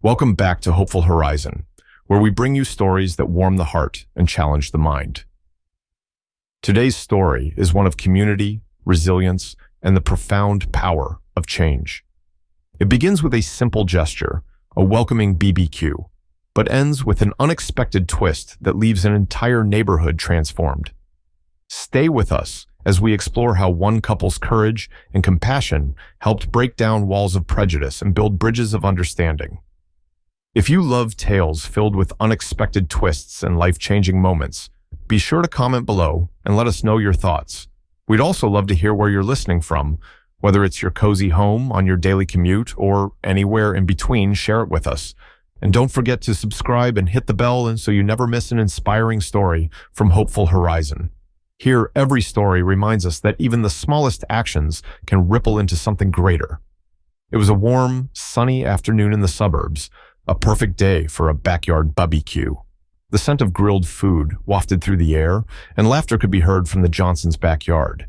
Welcome back to Hopeful Horizon, where we bring you stories that warm the heart and challenge the mind. Today's story is one of community, resilience, and the profound power of change. It begins with a simple gesture, a welcoming BBQ, but ends with an unexpected twist that leaves an entire neighborhood transformed. Stay with us as we explore how one couple's courage and compassion helped break down walls of prejudice and build bridges of understanding. If you love tales filled with unexpected twists and life-changing moments, be sure to comment below and let us know your thoughts. We'd also love to hear where you're listening from, whether it's your cozy home, on your daily commute, or anywhere in between. Share it with us. And don't forget to subscribe and hit the bell so you never miss an inspiring story from Hopeful Horizon. Here, every story reminds us that even the smallest actions can ripple into something greater. It was a warm, sunny afternoon in the suburbs, a perfect day for a backyard BBQ. The scent of grilled food wafted through the air, and laughter could be heard from the Johnsons' backyard.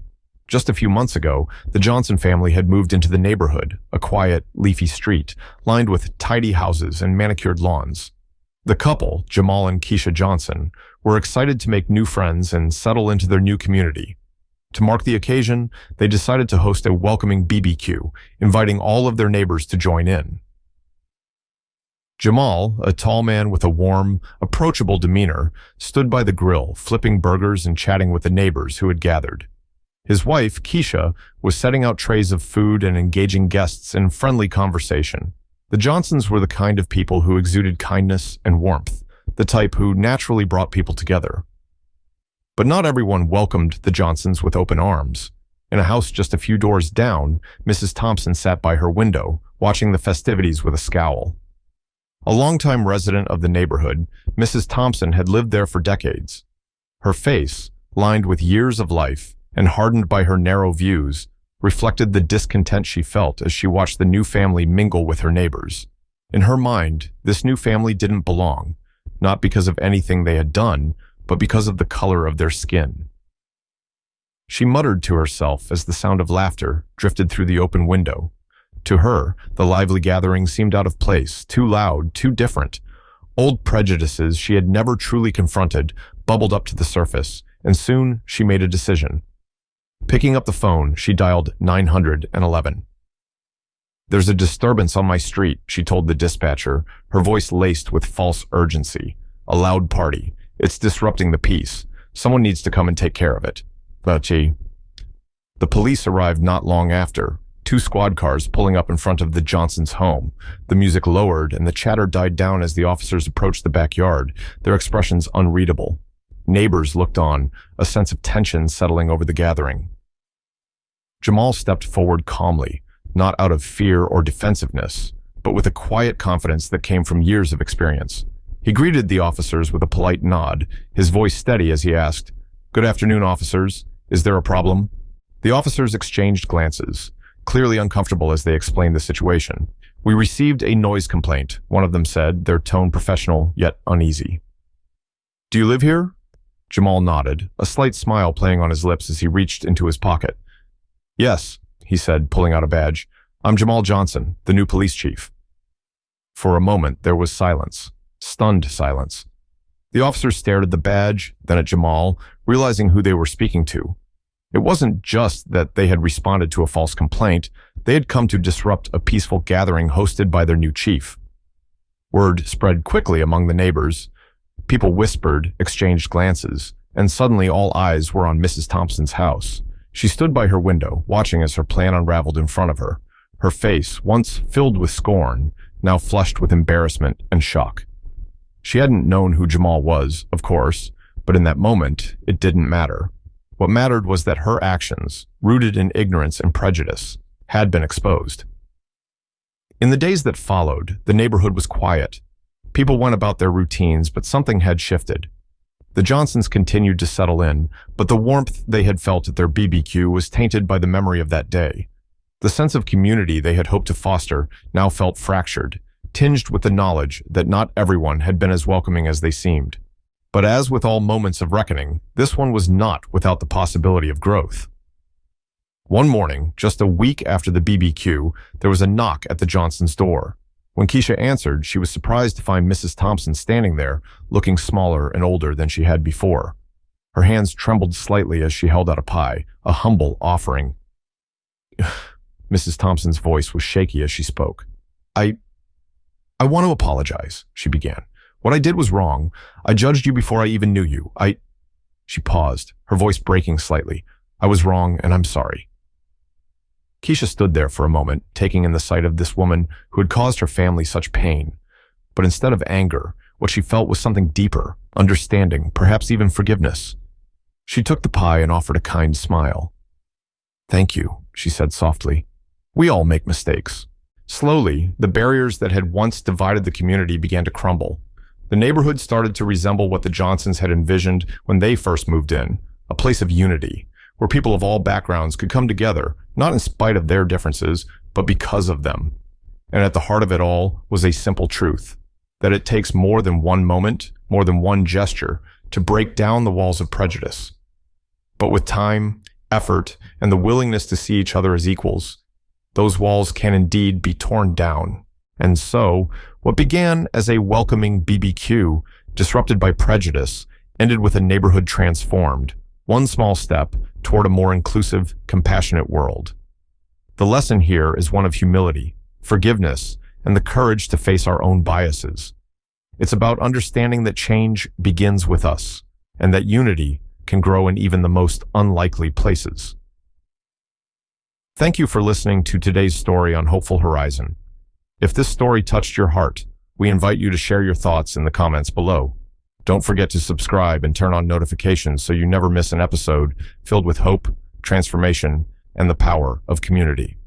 Just a few months ago, the Johnson family had moved into the neighborhood, a quiet, leafy street lined with tidy houses and manicured lawns. The couple, Jamal and Keisha Johnson, were excited to make new friends and settle into their new community. To mark the occasion, they decided to host a welcoming BBQ, inviting all of their neighbors to join in. Jamal, a tall man with a warm, approachable demeanor, stood by the grill, flipping burgers and chatting with the neighbors who had gathered. His wife, Keisha, was setting out trays of food and engaging guests in friendly conversation. The Johnsons were the kind of people who exuded kindness and warmth, the type who naturally brought people together. But not everyone welcomed the Johnsons with open arms. In a house just a few doors down, Mrs. Thompson sat by her window, watching the festivities with a scowl. A longtime resident of the neighborhood, Mrs. Thompson had lived there for decades. Her face, lined with years of life and hardened by her narrow views, reflected the discontent she felt as she watched the new family mingle with her neighbors. In her mind, this new family didn't belong, not because of anything they had done, but because of the color of their skin. She muttered to herself as the sound of laughter drifted through the open window. To her, the lively gathering seemed out of place, too loud, too different. Old prejudices she had never truly confronted bubbled up to the surface, and soon she made a decision. Picking up the phone, she dialed 911. "There's a disturbance on my street," she told the dispatcher, her voice laced with false urgency. "A loud party. It's disrupting the peace. Someone needs to come and take care of it." The police arrived not long after, 2 squad cars pulling up in front of the Johnsons' home. The music lowered and the chatter died down as the officers approached the backyard, their expressions unreadable. Neighbors looked on, a sense of tension settling over the gathering. Jamal stepped forward calmly, not out of fear or defensiveness, but with a quiet confidence that came from years of experience. He greeted the officers with a polite nod, his voice steady as he asked, "Good afternoon, officers. Is there a problem?" The officers exchanged glances, clearly uncomfortable as they explained the situation. "We received a noise complaint," one of them said, their tone professional yet uneasy. "Do you live here?" Jamal nodded, a slight smile playing on his lips as he reached into his pocket. "Yes," he said, pulling out a badge. "I'm Jamal Johnson, the new police chief." For a moment, there was silence, stunned silence. The officers stared at the badge, then at Jamal, realizing who they were speaking to. It wasn't just that they had responded to a false complaint, they had come to disrupt a peaceful gathering hosted by their new chief. Word spread quickly among the neighbors. People whispered, exchanged glances, and suddenly all eyes were on Mrs. Thompson's house. She stood by her window, watching as her plan unraveled in front of her. Her face, once filled with scorn, now flushed with embarrassment and shock. She hadn't known who Jamal was, of course, but in that moment, it didn't matter. What mattered was that her actions, rooted in ignorance and prejudice, had been exposed. In the days that followed, the neighborhood was quiet. People went about their routines, but something had shifted. The Johnsons continued to settle in, but the warmth they had felt at their BBQ was tainted by the memory of that day. The sense of community they had hoped to foster now felt fractured, tinged with the knowledge that not everyone had been as welcoming as they seemed. But as with all moments of reckoning, this one was not without the possibility of growth. One morning, just a week after the BBQ, there was a knock at the Johnsons' door. When Keisha answered, she was surprised to find Mrs. Thompson standing there, looking smaller and older than she had before. Her hands trembled slightly as she held out a pie, a humble offering. Mrs. Thompson's voice was shaky as she spoke. I want to apologize, she began. What I did was wrong. I judged you before I even knew you. She paused, her voice breaking slightly. I was wrong, and I'm sorry. Keisha stood there for a moment, taking in the sight of this woman who had caused her family such pain. But instead of anger, what she felt was something deeper, understanding, perhaps even forgiveness. She took the pie and offered a kind smile. Thank you, she said softly. We all make mistakes. Slowly, the barriers that had once divided the community began to crumble. The neighborhood started to resemble what the Johnsons had envisioned when they first moved in, a place of unity, where people of all backgrounds could come together, not in spite of their differences, but because of them. And at the heart of it all was a simple truth, that it takes more than one moment, more than one gesture, to break down the walls of prejudice. But with time, effort, and the willingness to see each other as equals, those walls can indeed be torn down. And so, what began as a welcoming BBQ, disrupted by prejudice, ended with a neighborhood transformed, one small step toward a more inclusive, compassionate world. The lesson here is one of humility, forgiveness, and the courage to face our own biases. It's about understanding that change begins with us, and that unity can grow in even the most unlikely places. Thank you for listening to today's story on Hopeful Horizon. If this story touched your heart, we invite you to share your thoughts in the comments below. Don't forget to subscribe and turn on notifications so you never miss an episode filled with hope, transformation, and the power of community.